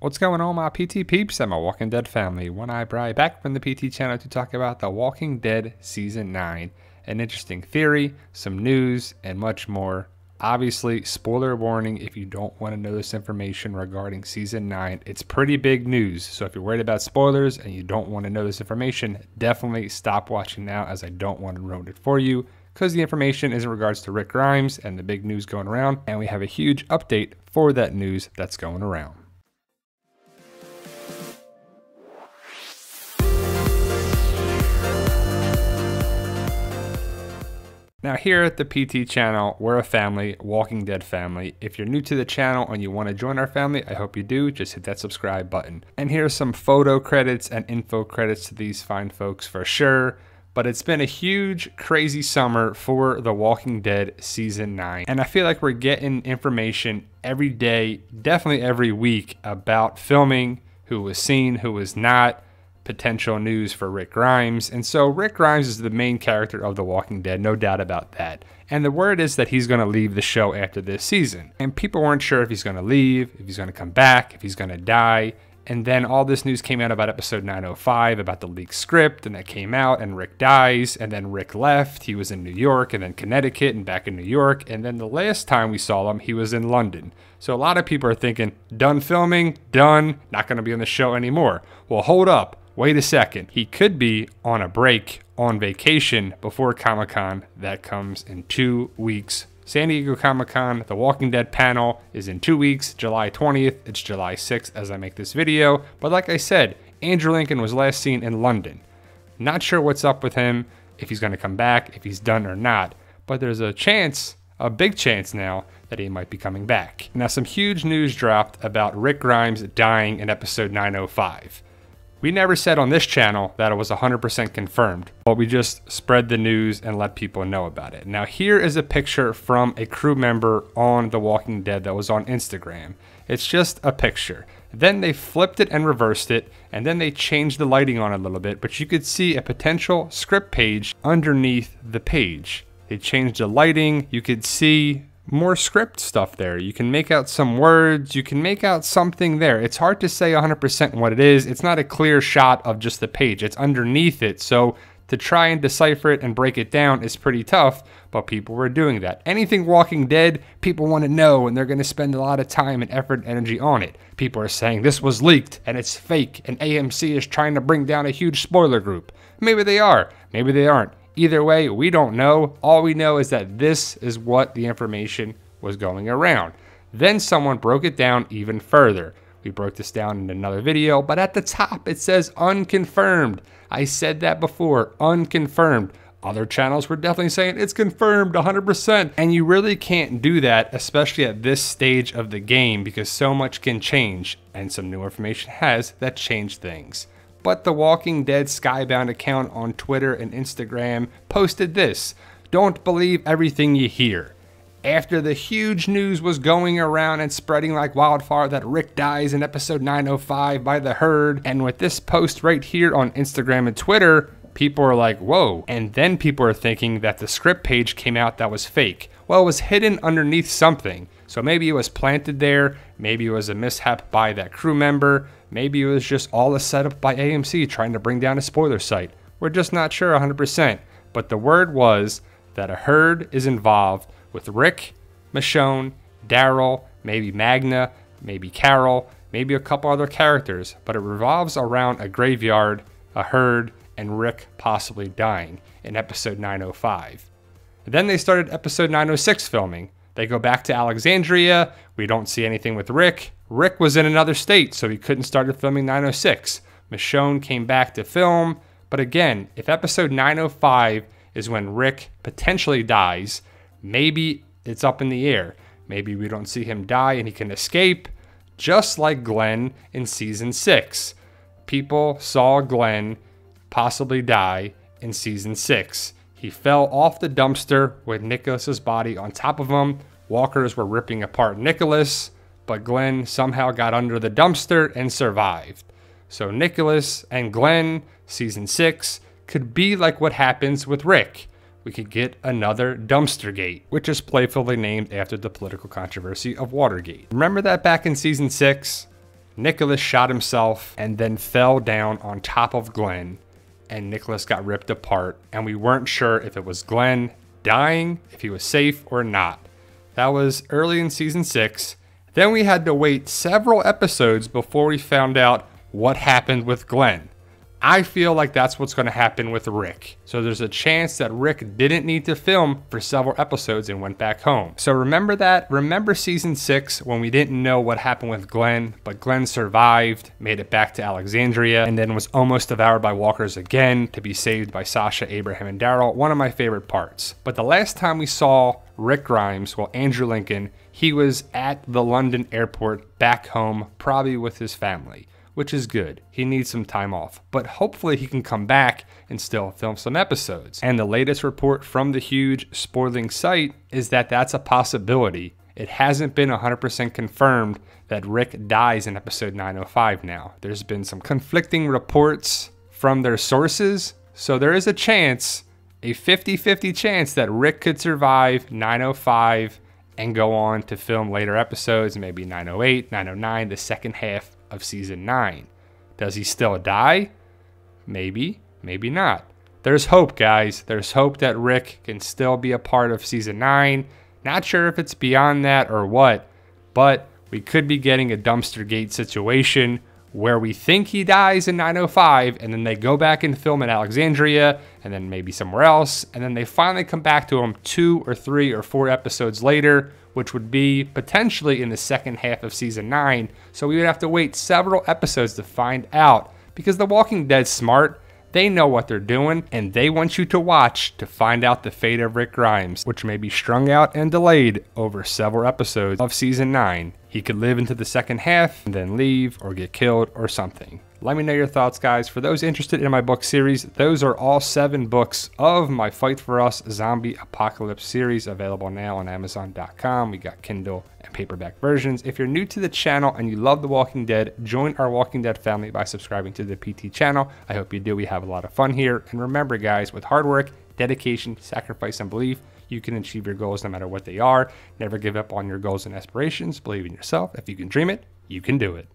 What's going on, my PT peeps and my Walking Dead family? One Eye Bri back from the PT channel to talk about The Walking Dead Season 9. An interesting theory, some news, and much more. Obviously, spoiler warning if you don't want to know this information regarding Season 9. It's pretty big news, so if you're worried about spoilers and you don't want to know this information, definitely stop watching now, as I don't want to ruin it for you, because the information is in regards to Rick Grimes and the big news going around, and we have a huge update for that news that's going around. Now here at the PT channel, we're a family, Walking Dead family. If you're new to the channel and you want to join our family, I hope you do. Just hit that subscribe button. And here's some photo credits and info credits to these fine folks for sure. But it's been a huge, crazy summer for The Walking Dead Season 9. And I feel like we're getting information every day, definitely every week, about filming, who was seen, who was not, potential news for Rick Grimes. And so Rick Grimes is the main character of The Walking Dead, no doubt about that. And the word is that he's going to leave the show after this season. And people weren't sure if he's going to leave, if he's going to come back, if he's going to die. And then all this news came out about episode 905, about the leaked script, and that came out, and Rick dies, and then Rick left. He was in New York, and then Connecticut, and back in New York. And then the last time we saw him, he was in London. So a lot of people are thinking, done filming, done, not going to be on the show anymore. Well, hold up. Wait a second, he could be on a break, on vacation before Comic-Con. That comes in 2 weeks. San Diego Comic-Con, The Walking Dead panel is in 2 weeks, July 20th. It's July 6th as I make this video. But like I said, Andrew Lincoln was last seen in London. Not sure what's up with him, if he's gonna come back, if he's done or not. But there's a chance, a big chance now, that he might be coming back. Now some huge news dropped about Rick Grimes dying in episode 905. We never said on this channel that it was 100% confirmed, but we just spread the news and let people know about it. Now here is a picture from a crew member on The Walking Dead that was on Instagram. It's just a picture. Then they flipped it and reversed it, and then they changed the lighting on it a little bit, but you could see a potential script page underneath the page. They changed the lighting, you could see more script stuff there. You can make out some words, you can make out something there. It's hard to say 100% what it is. It's not a clear shot of just the page, it's underneath it. So to try and decipher it and break it down is pretty tough, but people were doing that. Anything Walking Dead, people want to know, and they're going to spend a lot of time and effort and energy on it. People are saying this was leaked and it's fake and AMC is trying to bring down a huge spoiler group. Maybe they are, maybe they aren't. Either way, we don't know. All we know is that this is what the information was going around. Then someone broke it down even further. We broke this down in another video, but at the top it says unconfirmed. I said that before, unconfirmed. Other channels were definitely saying it's confirmed 100%. And you really can't do that, especially at this stage of the game, because so much can change, and some new information has that changed things. But the Walking Dead Skybound account on Twitter and Instagram posted this: don't believe everything you hear. After the huge news was going around and spreading like wildfire that Rick dies in episode 905 by the herd, and with this post right here on Instagram and Twitter, people are like, whoa. And then people are thinking that the script page came out that was fake. Well, it was hidden underneath something. So maybe it was planted there, maybe it was a mishap by that crew member, maybe it was just all a setup by AMC trying to bring down a spoiler site. We're just not sure 100%. But the word was that a herd is involved with Rick, Michonne, Daryl, maybe Magna, maybe Carol, maybe a couple other characters, but it revolves around a graveyard, a herd, and Rick possibly dying in episode 905. Then they started episode 906 filming. They go back to Alexandria. We don't see anything with Rick. Rick was in another state, so he couldn't start filming 906. Michonne came back to film. But again, if episode 905 is when Rick potentially dies, maybe it's up in the air. Maybe we don't see him die and he can escape, just like Glenn in season 6. People saw Glenn possibly die in season 6. He fell off the dumpster with Nicholas's body on top of him. Walkers were ripping apart Nicholas, but Glenn somehow got under the dumpster and survived. So Nicholas and Glenn, season 6, could be like what happens with Rick. We could get another Dumpstergate, which is playfully named after the political controversy of Watergate. Remember that back in season 6? Nicholas shot himself and then fell down on top of Glenn, and Nicholas got ripped apart, and we weren't sure if it was Glenn dying, if he was safe or not. That was early in season 6. Then we had to wait several episodes before we found out what happened with Glenn. I feel like that's what's going to happen with Rick. So there's a chance that Rick didn't need to film for several episodes and went back home. So remember that? Remember season 6 when we didn't know what happened with Glenn, but Glenn survived, made it back to Alexandria, and then was almost devoured by walkers again to be saved by Sasha, Abraham, and Daryl. One of my favorite parts. But the last time we saw Rick Grimes, well, Andrew Lincoln, he was at the London airport back home, probably with his family, which is good. He needs some time off, but hopefully he can come back and still film some episodes. And the latest report from the huge spoiling site is that that's a possibility. It hasn't been 100% confirmed that Rick dies in episode 905 now. There's been some conflicting reports from their sources, so there is a chance, a 50-50 chance that Rick could survive 905 and go on to film later episodes, maybe 908, 909, the second half of season 9. Does he still die? Maybe, maybe not. There's hope, guys. There's hope that Rick can still be a part of season 9. Not sure if it's beyond that or what, but we could be getting a dumpster gate situation where we think he dies in 905 and then they go back and film in Alexandria and then maybe somewhere else, and then they finally come back to him 2 or 3 or 4 episodes later, which would be potentially in the second half of season 9. So we would have to wait several episodes to find out, because The Walking Dead's smart. They know what they're doing, and they want you to watch to find out the fate of Rick Grimes, which may be strung out and delayed over several episodes of season 9. He could live into the second half and then leave or get killed or something. Let me know your thoughts, guys. For those interested in my book series, those are all 7 books of my Fight For Us Zombie Apocalypse series, available now on Amazon.com. We got Kindle and paperback versions. If you're new to the channel and you love The Walking Dead, join our Walking Dead family by subscribing to the PT channel. I hope you do. We have a lot of fun here. And remember, guys, with hard work, dedication, sacrifice, and belief, you can achieve your goals no matter what they are. Never give up on your goals and aspirations. Believe in yourself. If you can dream it, you can do it.